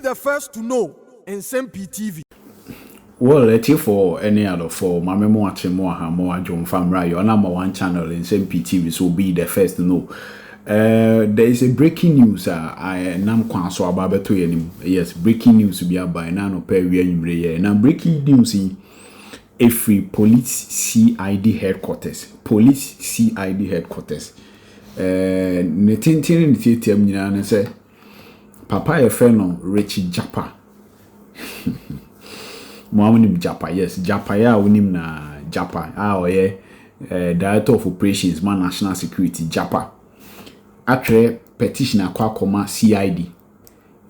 the first to know. Nsem-Pii TV. Well, let's for any other for my memoir, more John Famra, your number one channel Nsem-Pii TV, so be the first to know. There is a breaking news. I am so about to yes, breaking news to be by now per now breaking news in every police CID headquarters. Police CID headquarters. Netintin say Papa your friend Richie Japa. Mohamed Japa, yes, Japa ya unim na Japa. Director of Operations, Man National Security, Japa. Actually, petition akwa CID.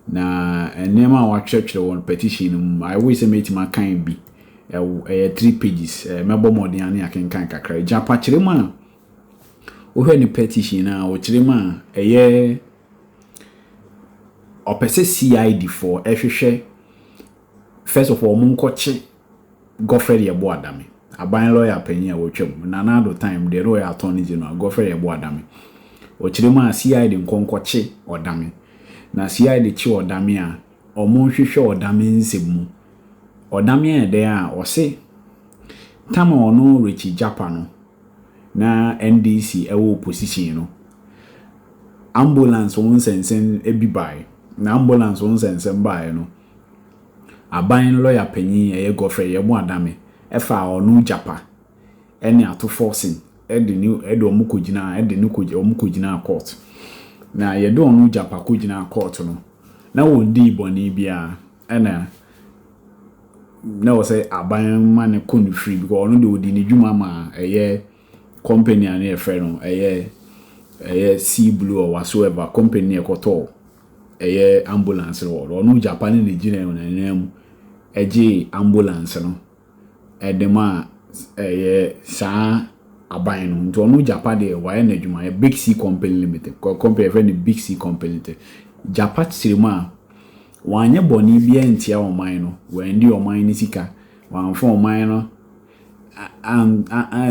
Na nema wa church one petition. I always say my kind be 3 pages. Mebo modern ani akenkan kakra. Japa chirema. Ohe ni petition na o chirema opese CID for ehwehwe. First of all, munkoche Godfrey Yebo Odame. Aban lawyer penny awotwem. Na another time the royal attorney general Godfrey Yebo Odame. Ochirema CID nkonkoche Odame. Na CID chi Odame a omonhwehwe Odame nsemu. Odame de a ose tama ono Richie Japa no na NDC ewo opposition no. Ambulance won sensen ebibai. Na ambulance won sensen bai no. Aban lawyer penny Godfrey Yebo Odame efa onu Japa ene ato forcing ede omukojina ede nukoje omukojina court na yedo onu Japa kojina court no na wondi boni bia ena na wo say aban man konu free because onu de odi ni dwuma ma company an e frɛ no Sea Blue or whatsoever company ekoto ambulance ro onu Japa ni gina na eje ambulance no edema sa aban no nto onu Japa de why na adwuma Big C Company Limited company friend Big C Company Limited Japa tsirima wanye boni bia ntia oman no wendi oman ni sika wanfo oman no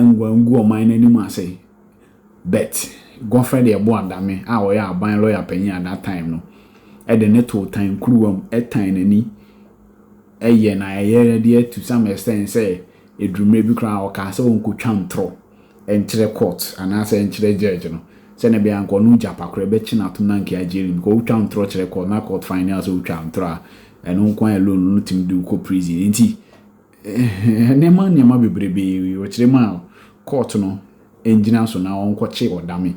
ngwangu oman ni mu ase bet Godfrey Yebo Odame a oya aban lawyer penny at that time no e de neto time kruwam time nani na ready to some extent say edrume bi kra o ka se won ko twantro enchire court ana se enchire judge no se ne bia nko nu Japa kra be china to nanke ajeri ko twantro chire court na court finance o twantro eno nko alone no tim du ko prison nti nema bebrebe o chire ma court no engineer so na won ko che Odame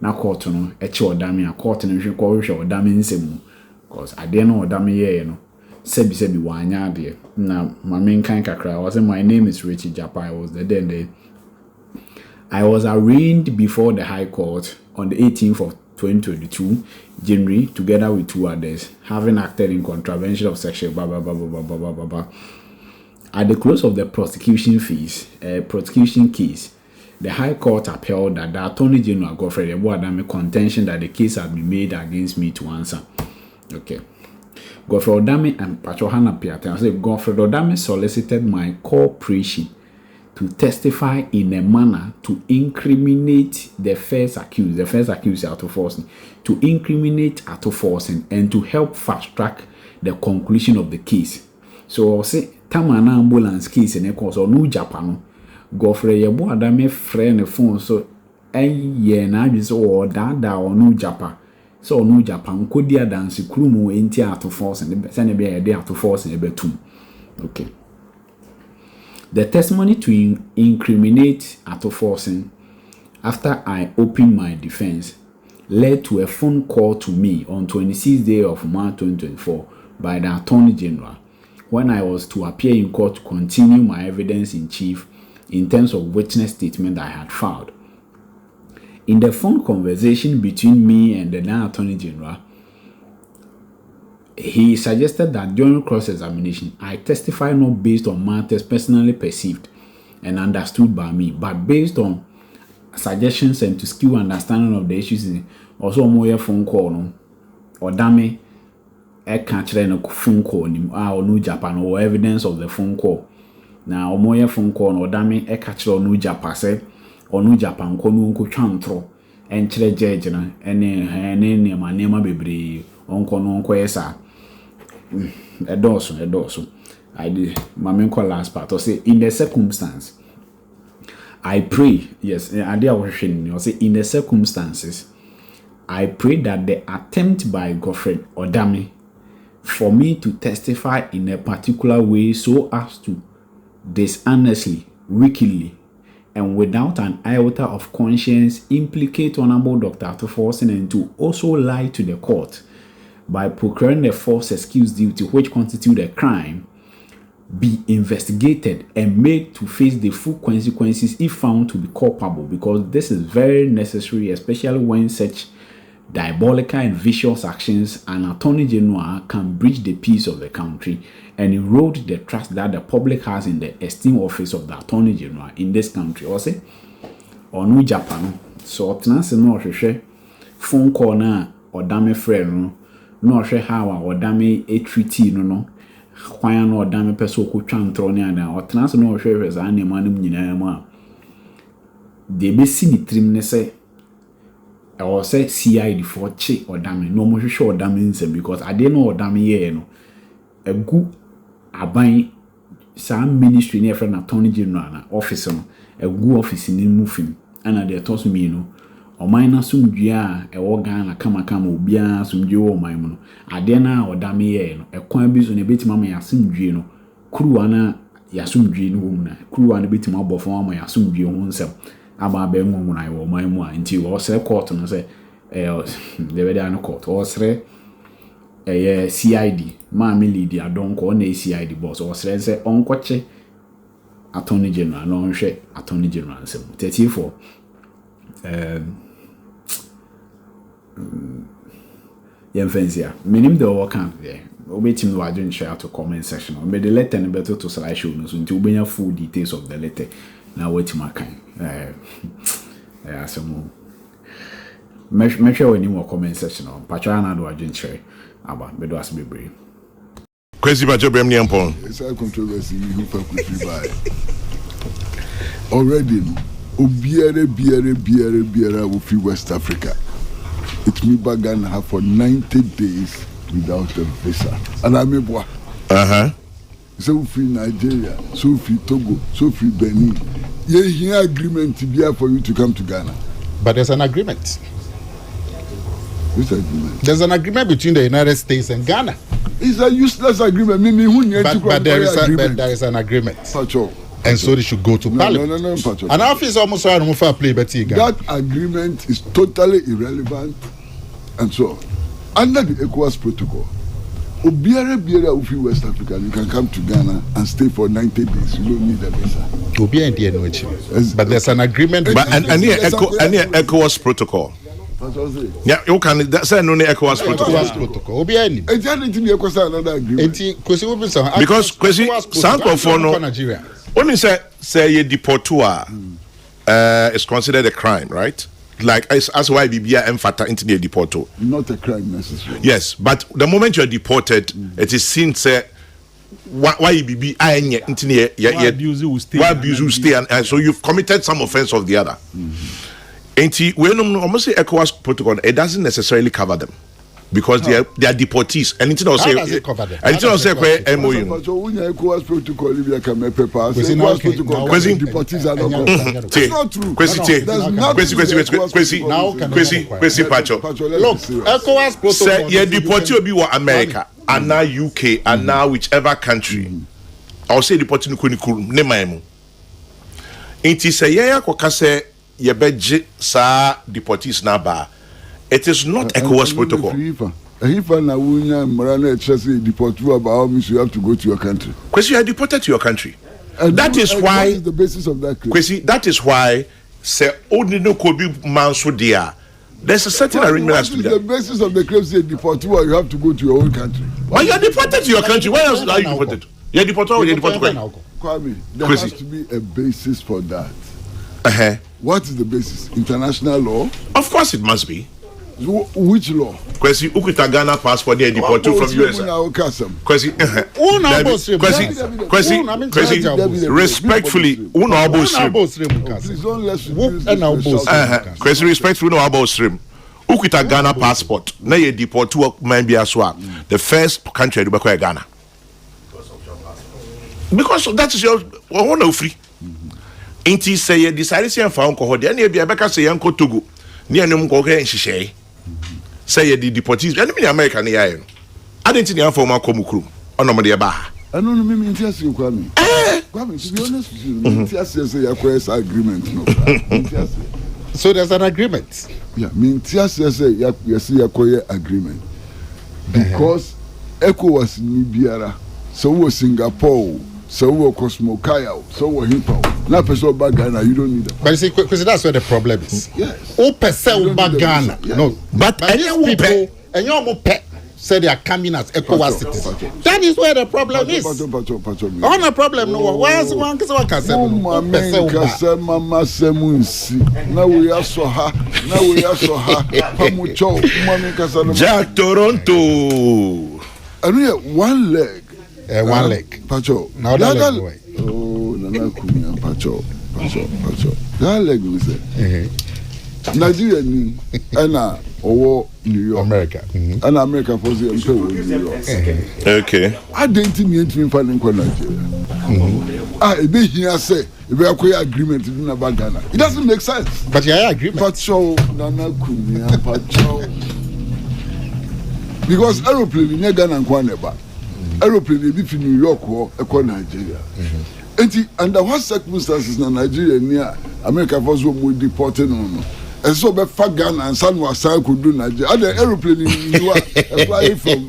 na court no e che Odame a court no hwe ko hwe Odame nsemu cause ade no Odame ye no sebi wanya de na main kan kakra was my name is Richie Japa. I was there. I was arraigned before the High Court on the 18th of 2022 January together with 2 others having acted in contravention of section blah blah blah blah blah blah blah blah. At the close of the prosecution case, the High Court upheld that the Attorney General Godfrey Yebo Odame contention that the case had been made against me to answer. Okay. Godfrey Odame and Pachohana Piata say Godfrey Odame solicited my cooperation to testify in a manner to incriminate the first accused out of forcing, to incriminate out of forcing, and to help fast track the conclusion of the case. So say Tamana ambulance case in a cause or no Japan. Godfrey Yebo Odame friend the phone so na just or da or no Japan. So no Japan could dia dance krumu enti ato force and send be a ato force and betum. Okay. The testimony to incriminate ato forcing after I opened my defense led to a phone call to me on 26th day of March 2024 by the Attorney General when I was to appear in court to continue my evidence in chief in terms of witness statement I had filed. In the phone conversation between me and the now Attorney General, he suggested that during cross-examination, I testify not based on matters personally perceived and understood by me, but based on suggestions and to skill understanding of the issues. Also, more phone call no, Odame catch no phone call or no Japan or evidence of the phone call. Now, more phone call Odame catch no Japan say. Onu Japan kono nko twantro enchire judge na ene nema bebre onko no nko yesa Edoso. I did my main call last part. I say in the circumstance, I pray. Yes, I did I say in the circumstances, I pray that the attempt by Godfred Odame for me to testify in a particular way so as to dishonestly, wickedly, and without an iota of conscience implicate Honorable Dr. Atuforsen and to also lie to the court by procuring a false excuse duty which constitute a crime be investigated and made to face the full consequences if found to be culpable, because this is very necessary, especially when such diabolical and vicious actions an attorney general can breach the peace of the country and erode the trust that the public has in the esteemed office of the attorney general in this country. Or say, or no Japan, so tenants no phone call na Odame friend no how Odame a treaty no kwan na Odame person ko twa ntro ne ana or tenants no za na manum nyina mu a de be si ni trim ne say or say CID for che Odame no mo hwehwe Odame nsem, because I didn't know Odame ye no a good aban some ministry near friend attorney general na office no a good office ni moving and they toss me no o mine sumdua e wo Ghana kama obia sumdua o mine no ade na Odame ye no e kwan bi so na betima ma yasumdue no kuruwa na yasumdue no wom na kuruwa na betima abofo ma yasumdue ho nsem aba be nwu na wo mine mu anti wo se court no say they were down court or sre CID ma me lead ya don ko na CID boss or say onkoche attorney general no hwe attorney general nsem 34 Yenfensia minim de work camp there obetim no adwen share to comment section or me the letter no better to slideshow no so nti obenya full details of the letter na wetim akan asemo make sure when you comment section on patwa na do adwen share aba me do asbebre Kwesi Bacho Bremni Ampon. It's a controversy who could buy. Already, Biara will free West Africa. It me Ghana have for 90 days without a visa. And I'm a so free Nigeria, so free Togo, so free Benin. Yeah, agreement to be for you to come to Ghana. But there's an agreement. Which agreement? There's an agreement between the United States and Ghana. It's a useless agreement. But there is an agreement. Pacho. And so they should go to Parliament. No, Pacho. And our office almost trying to play better. That agreement is totally irrelevant and so on. Under the ECOWAS protocol, Biara Ufi West Africa, you can come to Ghana and stay for 90 days. You don't need a visa. But there's an agreement. But and ECOWAS protocol. Yeah, you can say no ECOWAS protocol. Another agreement. Because Sanko for no Nigeria. Only say you deportua is considered a crime, right? Like as why BBI emphata into the deporto. Not a crime necessarily. Yes, but the moment you are deported, it is seen say why you be into why abuse will stay and so you've committed some offense of the other. When almost say ECOWAS protocol, it doesn't necessarily cover them because they are deportees. And it's not say and it's not say MOU. ECOWAS protocol if you can make paper. ECOWAS protocol deportees are not covered. It's not true. Look, ECOWAS protocol. Say you deportee be America and now UK and now whichever country. I'll say deporting kuni ne maimu. It is a yeah kokase yebeje sa deportees na ba. It is not ECOWAS protocol. If na wunya marana chese deport you about means you have to go to your country. Because you are deported to your country. And that is why is the basis of that claim. That is why say only no kobi manso dia. There's a certain arrangement has to be the basis of the claim say deport you have to go to your own country. Why you are deported to your country? Where else are you deported? You are deported or you are deported? Kwame, there has to be a basis for that. What is the basis? International law? Of course it must be. Which law? Kwesi ukuta Ghana passport they deport you from US. Kwesi respectfully uno abo stream. Please don't let's Kwesi respectfully uno abo stream. Ukita Ghana passport. Now you deport to man be as well. The first country to be Ghana. Because that is your one free. Inti say you decided to found ko there na bia beka say yanko Togo. Ni anem ko ke nhihye. Say you deportees. Any me America na ya no. Adenti na form akomu krum. Ono mo de ba. Anu no me intiasi kwa me. Kwame, to be honest with you, intiasi say yakwa agreement no. Intiasi. So there's an agreement. Yeah, intiasi say yakwa agreement. Because ECOWAS ni biara. So was Singapore. So we Cosmo Kaya, so we Hippo. Now, person back Ghana, you don't need that. But you see, because that's where the problem is. Yes. All person back Ghana. Yes. No, but these people, and your pet say they are coming as ECOWAS citizens. That is where the problem is. On the problem, no. Why is one can say? Mama Semunsi. Now we are so hot. Now we are so hot. Pamucho, Mami Casano. Jack Toronto. And we have one leg. One leg. Pacho. Now that leg boy. Oh, Nana Kumia, Pacho. That leg we say. Nigeria ni ana owo New York. America. And America for the New York. Okay. I didn't mean to find in Nigeria. It be here say if we acquire agreement in about Ghana. It doesn't make sense. But yeah, agreement. Pacho, Nana Kumia, Pacho. Because aeroplane in Ghana and Kwaneba. Aeroplane in New York or Nigeria. And under what circumstances in Nigeria near America was when deported on. And so be Ghana and San Wasa could do Nigeria. Other aeroplane you are flying from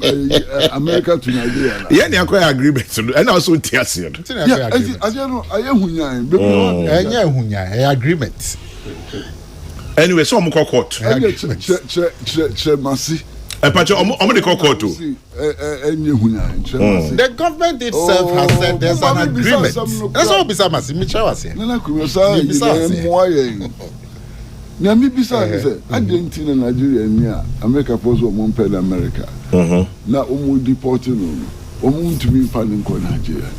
America to Nigeria. Yeah, they acquire agreement and also Tiasian. Yeah, I don't know. Agreement. Anyway, so I'm call court. And Pacho, I'm going to call court too. The government itself has said there's an agreement. That's all Bisamasi. Michelle was here. Now, me beside say, I didn't think in Nigeria near America was one paid America. Now, deporting to be found in Nigeria.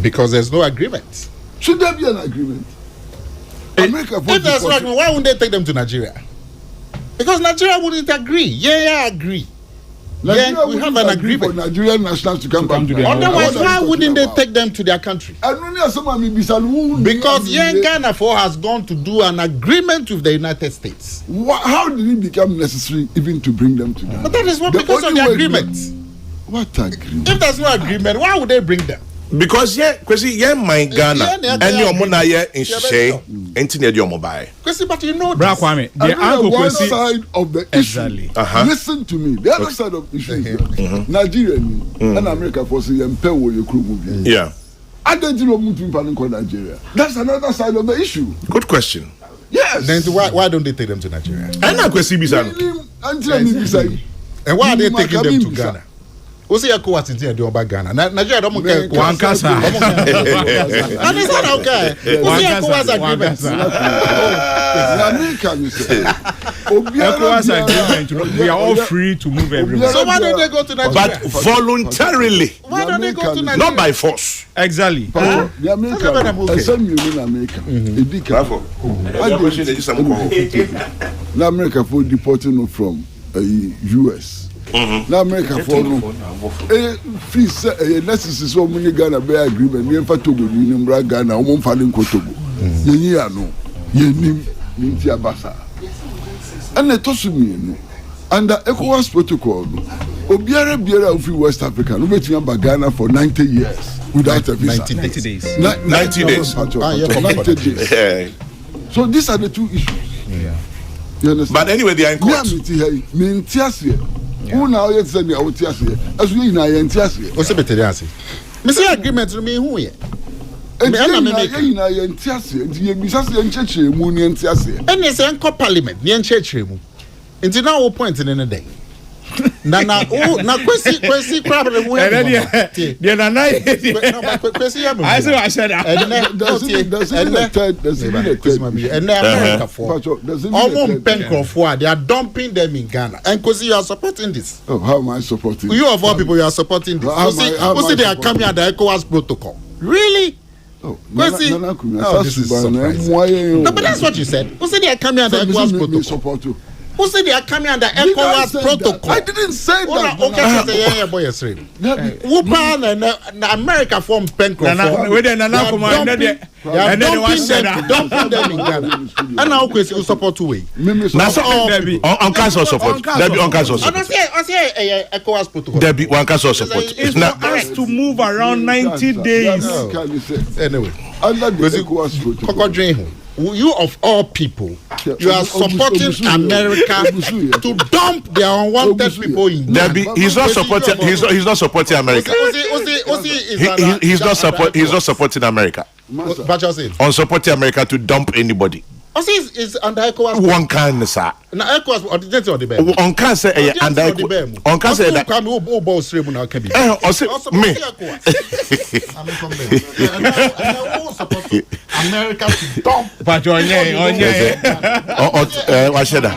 Because there's no agreement. Should there be an agreement? America, if there's no agreement, why wouldn't they take them to Nigeria? Because Nigeria wouldn't agree. Yeah, I agree. Yeah, we have an agreement for Nigerian nationals to come back to their otherwise, why wouldn't they take them to their country? Because Ghana has gone to do an agreement with the United States. How did it become necessary even to bring them together? But that is what because of the agreement. What agreement? If there's no agreement, why would they bring them? Because my Ghana and your mona in Shay, Anthony Mobile. But you know, Kwame, the one side of the issue. Listen to me. The other side of the issue is Nigeria and America for saying yeah. I don't know Nigeria. That's another side of the issue. Good question. Yes. Then why don't they take them to Nigeria? And I question and why are they taking them to Ghana? What's the ECOWAS in the Oba Ghana? Nigeria don't get one casa. And is that okay? What's the ECOWAS agreement? ECOWAS agreement. We are all free to move everywhere. So why don't they go to Nigeria? But voluntarily. Why don't they go to Nigeria? Not by force. Exactly. The America for deporting from US. Now America for no free necessary so many Ghana be agreement we for Togo ni mbra Ghana o mo fa ni Togo yeni ano yenim nti abasa and to so mi no under ECOWAS protocol obiara of West Africa no betu amba Ghana for 90 years without a visa 90 days 90 days 90 days so these are the two issues. You understand? But anyway, they are in court. Who now yet send me out here? As we in Ayentias. What's the better? Missing agreement to me who ye? And then I in Ayentias, and you be just in church, moon and Tiasia. And yes, Uncle Parliament, the church room. Until now, point in a day. Nana, oh, na kwesi crab the way. The other night, I said, and America for almost Pencroft, they are dumping them in Ghana. And because you are supporting this. Oh, how am I supporting? You of all people, you are supporting this. You see, they are coming at the ECOWAS protocol. Really? Oh, no, but that's what you said. You see, they are coming at the ECOWAS protocol. Who said they are coming under ECOWAS protocol? I didn't say that. Okay, boy, yes, Wupan and America form Pencroft. And then dumping them in Ghana. And now, you support two way. On council support. There be on council support. I say ECOWAS protocol. There be one council support. It's not us to move around 90 days. Anyway, under the ECOWAS protocol. You of all people, you are supporting America to dump their unwanted people in Ghana. He's not supporting. He's not supporting America. He's not supporting America. But you're saying on supporting America to dump anybody. Is under ECOWAS. One can, sir. Now ECOWAS or the on the bear. On can say under ECOWAS. On can say that. Come who boss stream now can be. Me. America to dump. But on What should I?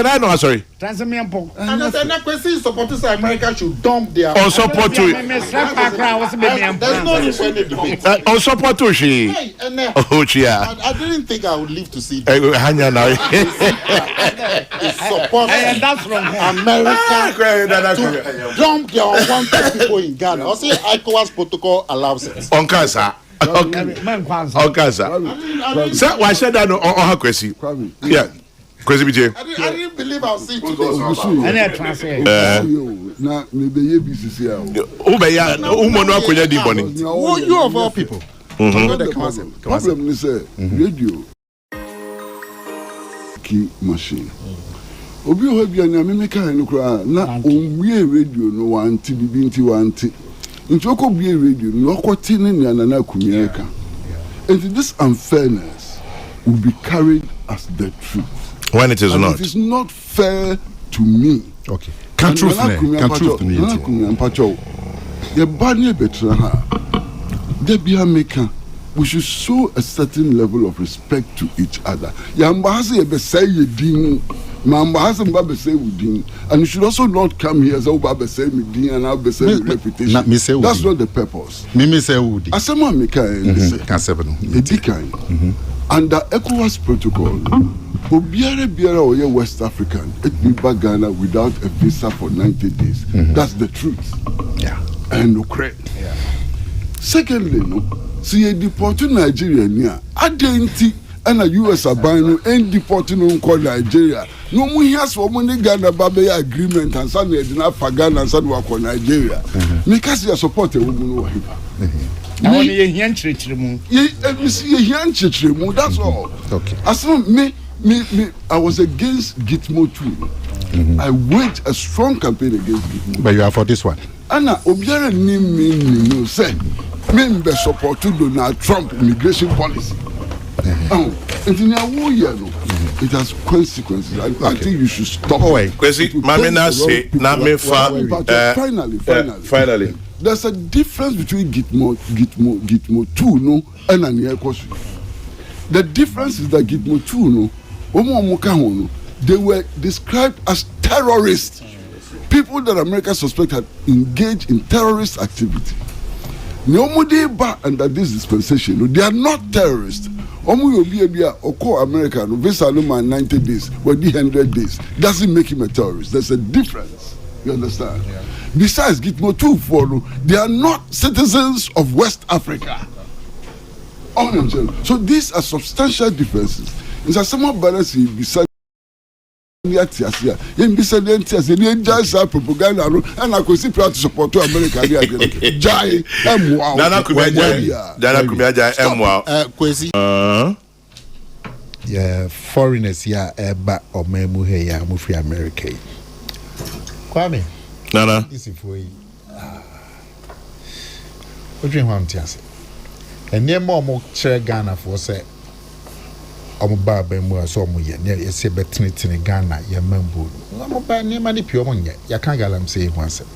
I know. Sorry. And I said, question supporters America should dump their. On support to. There's no need for any debate. On support to she. Oh, yeah. I didn't think I would live to see. Hanya now. Support America to dump their unwanted people in Ghana. I say ECOWAS protocol allows it. On cancer. Okay, sir. Sir, why should I know on her question? Yeah. Kwesi BJ. I didn't believe I'll see today. And I transfer. Now, maybe you BCC. You of all people. Problem is radio key machine. Obi o bia na me meka no kra na onwie radio no wanti bibinti wanti. Nti okobie radio no okoti ne na kumieka. And this unfairness will be carried as the truth. When it is and not. It is not fair to me. Okay. Can truth me. The body betra ha. The bia meka. We should show a certain level of respect to each other. Yambahase ebe say yedin, mambahase mbabe say udin, and you should also not come here as obabe say midin and abe say reputation. That's not the purpose. Mimi say udi. Asema meka edikan. Under ECOWAS protocol, biara oye West African, it be back Ghana without a visa for 90 days. That's the truth. Yeah. And no credit. Yeah. Secondly, no. See, you deport to Nigeria near Adenti and a US abino and deporting on Nigeria. No more has for money Ghana Babe agreement and Sunday enough for Ghana and Sunday for Nigeria. Because you support a woman. That's all. Okay. As me, I was against Gitmo too. I waged a strong campaign against Gitmo. But you are for this one. Anna Obiara Nim say. Member support to Donald Trump immigration policy. It has consequences. I think you should stop. Finally. There's a difference between Gitmo 2 no and Aniakosu. The difference is that Gitmo 2 no, they were described as terrorists. People that America suspect had engaged in terrorist activity. Under this dispensation, they are not terrorists. America, visa no man 90 days, but 100 days doesn't make him a terrorist. There's a difference. You understand? Yeah. Besides, Gitmo 2 follow, they are not citizens of West Africa. So these are substantial differences. It's a somewhat balance beside. Propaganda and I could see proud to support to America. Yeah, foreigners, yeah, back or memu here, yeah, move free America. Kwame, Nana, this is for you. What do you want to say? And near more chair Ghana for say. Omoba bemu so mo ye ne yese betene Ghana ye mambu omoba ne mani pio mo nye ya kan galam say ho asem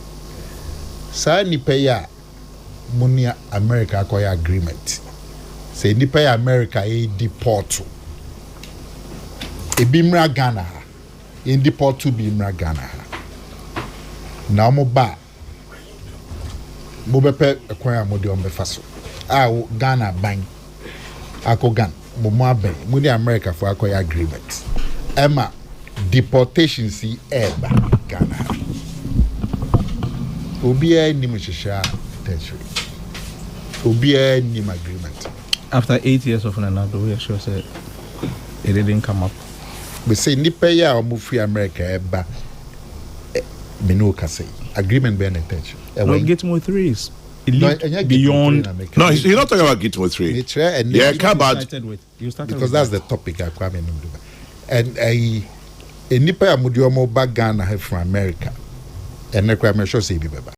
sa nipa ya munia America akoya agreement say nipa ya America e deport e bi mra Ghana e deport to bi mra Ghana na omoba mo bepe ekwan amode ombefa so a Ghana ban akogan mo aben mo ni America for akoya agreement Emma deportation si eba Ghana obiya ni mo hwehwa territory obiya ni agreement After 8 years of another, we are sure said it didn't come up. We say nipa ya omo free America eba me no ka say agreement be an intention No, Gitmo 3 is beyond. No, you're not talking about Gitmo 3. Yeah, about because that's the topic I come in. And a nipa ya mudi omo ba Ghana from America. And I sure say be beba.